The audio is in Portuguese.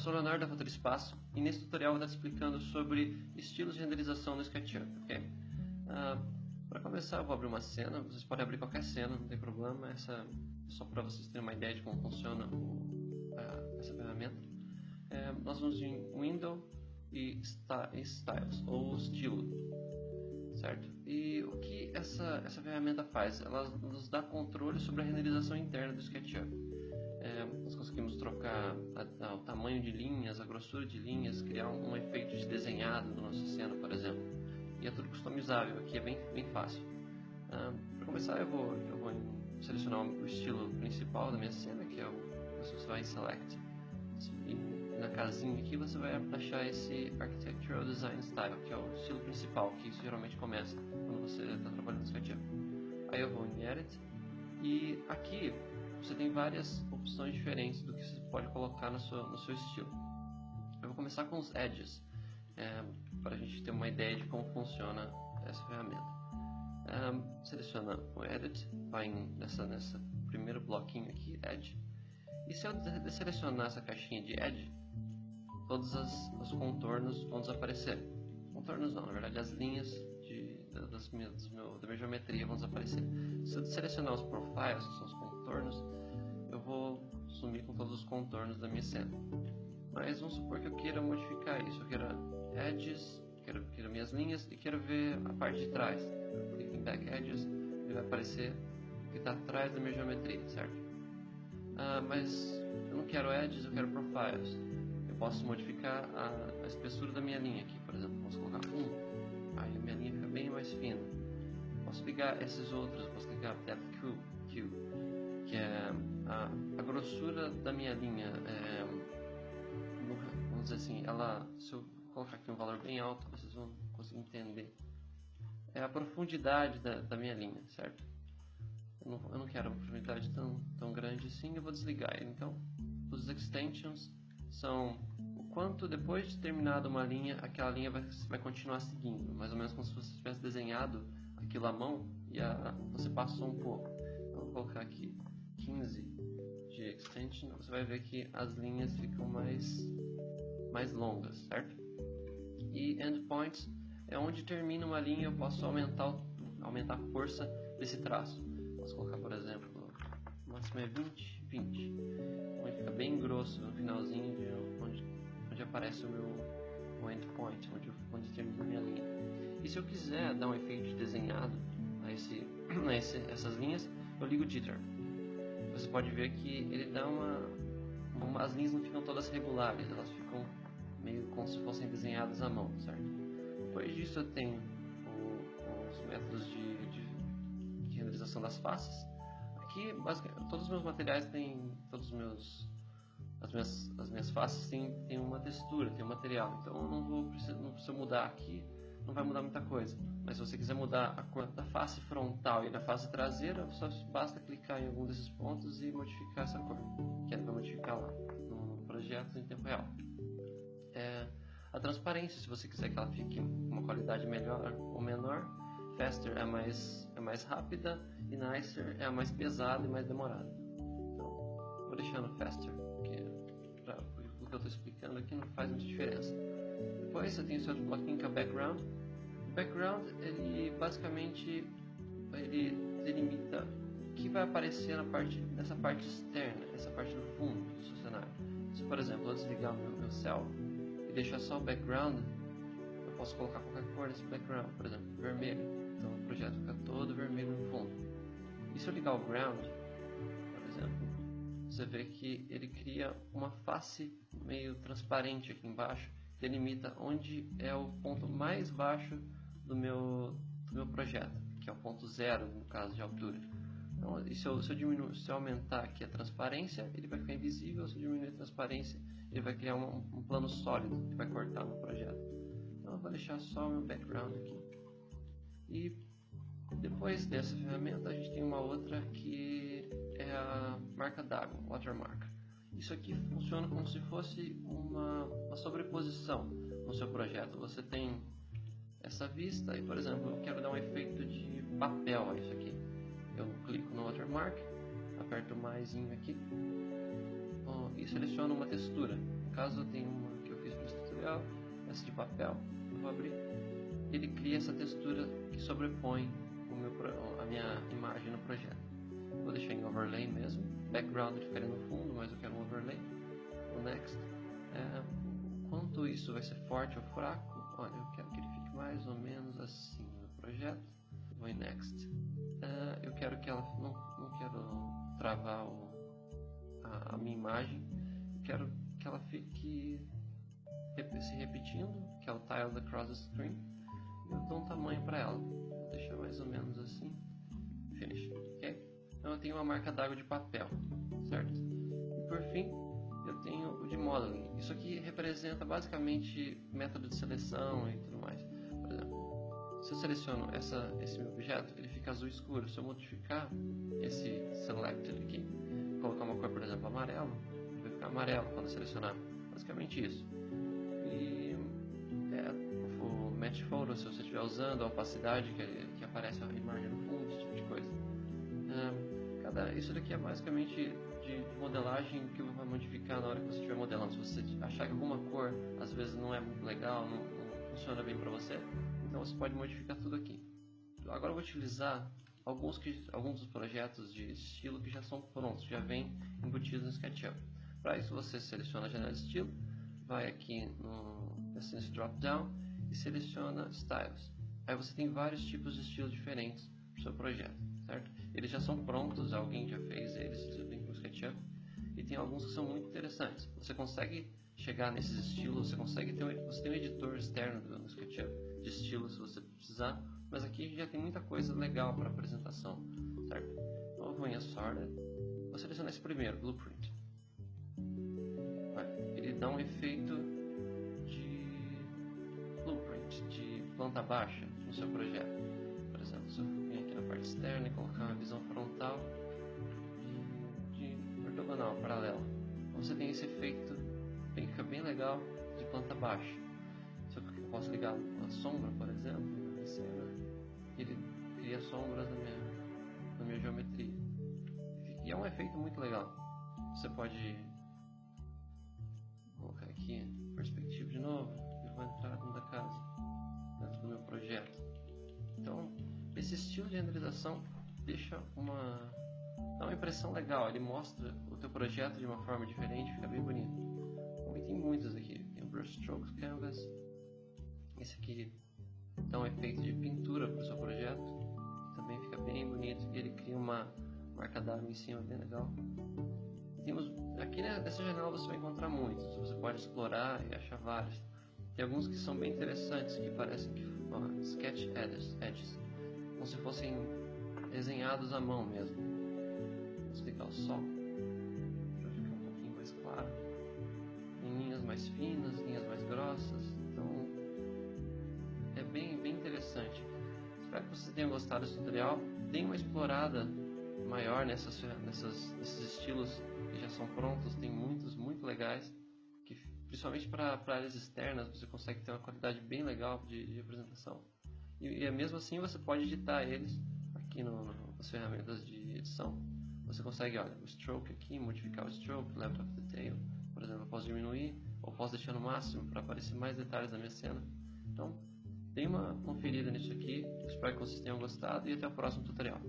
sou Leonardo da Futura Espaço e nesse tutorial eu vou estar explicando sobre estilos de renderização no SketchUp, ok? Para começar eu vou abrir uma cena, vocês podem abrir qualquer cena, não tem problema, essa é só para vocês terem uma ideia de como funciona essa ferramenta. Nós vamos em Window e Styles, ou estilo, certo? E o que essa ferramenta faz? Ela nos dá controle sobre a renderização interna do SketchUp. Nós conseguimos trocar o tamanho de linhas, a grossura de linhas, criar um efeito de desenhado na nossa cena, por exemplo. E é tudo customizável, aqui é bem fácil. Para começar, eu vou selecionar o estilo principal da minha cena, que é você vai em Select. E na casinha aqui você vai achar esse Architectural Design Style, que é o estilo principal, que isso geralmente começa quando você está trabalhando no SketchUp. Aí eu vou em Edit, e aqui você tem várias opções diferentes do que você pode colocar no seu estilo. Eu vou começar com os Edges, para a gente ter uma ideia de como funciona essa ferramenta. Seleciona o Edit, vai nessa primeiro bloquinho aqui, Edge. E se eu selecionar essa caixinha de Edge, todos os contornos vão desaparecer. Contornos não, na verdade as linhas da minha geometria vão desaparecer. Se eu selecionar os Profiles, que são os contornos, eu vou sumir com todos os contornos da minha cena. Mas vamos supor que eu queira modificar isso, eu queira Edges, quero minhas linhas e quero ver a parte de trás. Eu clico em Back Edges, ele vai aparecer o que está atrás da minha geometria, certo? Mas eu não quero Edges, eu quero Profiles. Eu posso modificar a espessura da minha linha aqui, por exemplo, posso colocar 1, aí a minha linha fica bem mais fina. Posso ligar esses outros, eu posso ligar Depth Q, que é a grossura da minha linha. Vamos dizer assim, se eu colocar aqui um valor bem alto, vocês vão conseguir entender. É a profundidade da minha linha, certo? Eu não quero uma profundidade tão grande assim, eu vou desligar ele. Então, os extensions são o quanto depois de terminada uma linha, aquela linha vai continuar seguindo, mais ou menos como se você tivesse desenhado aquilo à mão e você passou um pouco. Então, eu vou colocar aqui 15 de extension, você vai ver que as linhas ficam mais longas, certo? E endpoints é onde termina uma linha, eu posso aumentar a força desse traço. Posso colocar, por exemplo, o máximo é 20, onde fica bem grosso no finalzinho onde aparece o meu endpoint, onde termina a minha linha. E se eu quiser dar um efeito de desenhado a essas linhas, eu ligo o Jitter. Você pode ver que ele dá as linhas não ficam todas regulares, elas ficam meio como se fossem desenhadas à mão, certo? Depois disso eu tenho os métodos de renderização das faces. Aqui, basicamente, todos os meus materiais têm, as minhas faces têm uma textura, tem um material. Então eu não preciso mudar aqui, não vai mudar muita coisa. Mas se você quiser mudar a cor da face frontal e da face traseira, só basta clicar em algum desses pontos e modificar essa cor, que é para modificar lá no projeto em tempo real. A transparência, se você quiser que ela fique com uma qualidade melhor ou menor. Faster é mais rápida e Nicer é a mais pesada e mais demorada. Então, vou deixar no Faster, porque o que eu estou explicando aqui não faz muita diferença. Depois você tem o seu bloquinho que é o Background. O Background, ele basicamente delimita o que vai aparecer nessa parte externa, essa parte do fundo do seu cenário. Se, por exemplo, eu desligar o meu cell e deixar só o Background, eu posso colocar qualquer cor nesse background, por exemplo, vermelho. Então o projeto fica todo vermelho no fundo. E se eu ligar o ground, por exemplo, você vê que ele cria uma face meio transparente aqui embaixo, que delimita onde é o ponto mais baixo do meu projeto, que é o ponto 0 no caso de altura. Então, e se eu aumentar aqui a transparência, ele vai ficar invisível. Se eu diminuir a transparência, ele vai criar um plano sólido que vai cortar no projeto. Então eu vou deixar só o meu background aqui. E depois dessa ferramenta a gente tem uma outra que é a marca d'água, watermark. Isso aqui funciona como se fosse uma sobreposição no seu projeto. Você tem essa vista e, por exemplo, eu quero dar um efeito de papel a isso aqui. Eu clico no watermark, aperto o maisinho aqui e seleciono uma textura. No caso eu tenho uma que eu fiz para esse tutorial, essa de papel, eu vou abrir. Ele cria essa textura que sobrepõe a minha imagem no projeto. Vou deixar em overlay mesmo, background ficaria no fundo, mas eu quero um overlay. O next, quanto isso vai ser forte ou fraco? Olha, eu quero que ele fique mais ou menos assim no projeto. Vou em next. Eu quero que ela não quero travar a minha imagem. Eu quero que ela fique se repetindo, que é o tiled across the screen. E eu dou um tamanho para ela. Vou deixar mais ou menos assim. Finish. Ok? Então eu tenho uma marca d'água de papel, certo? E por fim, eu tenho o de modeling. Isso aqui representa basicamente método de seleção e tudo mais. Por exemplo, se eu seleciono esse meu objeto, ele fica azul escuro. Se eu modificar esse select aqui, colocar uma cor, por exemplo, amarelo, ele vai ficar amarelo quando eu selecionar. Basicamente isso. E o match photo, se você estiver usando a opacidade que aparece a imagem no fundo, esse tipo de coisa. Isso daqui é basicamente de modelagem que vai modificar na hora que você estiver modelando. Se você achar que alguma cor às vezes não é muito legal, não funciona bem para você, então você pode modificar tudo aqui. Agora eu vou utilizar alguns dos projetos de estilo que já são prontos, já vêm embutidos no SketchUp. Para isso você seleciona a janela de estilo, vai aqui nesse drop down e seleciona Styles. Aí você tem vários tipos de estilos diferentes para o seu projeto, certo? Eles já são prontos, alguém já fez eles no SketchUp, e tem alguns que são muito interessantes. Você consegue chegar nesses estilos, você tem um editor externo no SketchUp de estilos se você precisar, mas aqui já tem muita coisa legal para apresentação, certo? Então eu vou em Assorted, vou selecionar esse primeiro, Blueprint. Ele dá um efeito de blueprint, de planta baixa no seu projeto. Por exemplo, se eu vir aqui na parte externa e colocar uma visão frontal de ortogonal, paralela, então você tem esse efeito, fica bem legal, de planta baixa. Se eu posso ligar uma sombra, por exemplo, na cena, ele cria sombras na minha geometria. E é um efeito muito legal. Você pode colocar aqui perspectiva de novo e vou entrar dentro da casa, dentro do meu projeto. Então, esse estilo de renderização dá uma impressão legal, ele mostra o teu projeto de uma forma diferente, fica bem bonito. E tem muitos aqui, tem o Brush Strokes Canvas, esse aqui dá um efeito de pintura para o seu projeto, também fica bem bonito, e ele cria uma marca d'água em cima, bem legal. Aqui nessa janela você vai encontrar muitos, você pode explorar e achar vários. Tem alguns que são bem interessantes, que parecem sketch edges, como se fossem desenhados à mão mesmo. Vamos ligar o sol para ficar um pouquinho mais claro. Tem linhas mais finas, linhas mais grossas, então é bem interessante. Espero que vocês tenham gostado desse tutorial. Deem uma explorada maior nesses estilos que já são prontos, tem muitos muito legais, que principalmente para áreas externas você consegue ter uma qualidade bem legal de apresentação. E mesmo assim você pode editar eles aqui nas ferramentas de edição. Você consegue, olha, o stroke aqui, modificar o stroke, left of detail, por exemplo, eu posso diminuir ou posso deixar no máximo para aparecer mais detalhes da minha cena. Então, dê uma conferida nisso aqui, espero que vocês tenham gostado e até o próximo tutorial.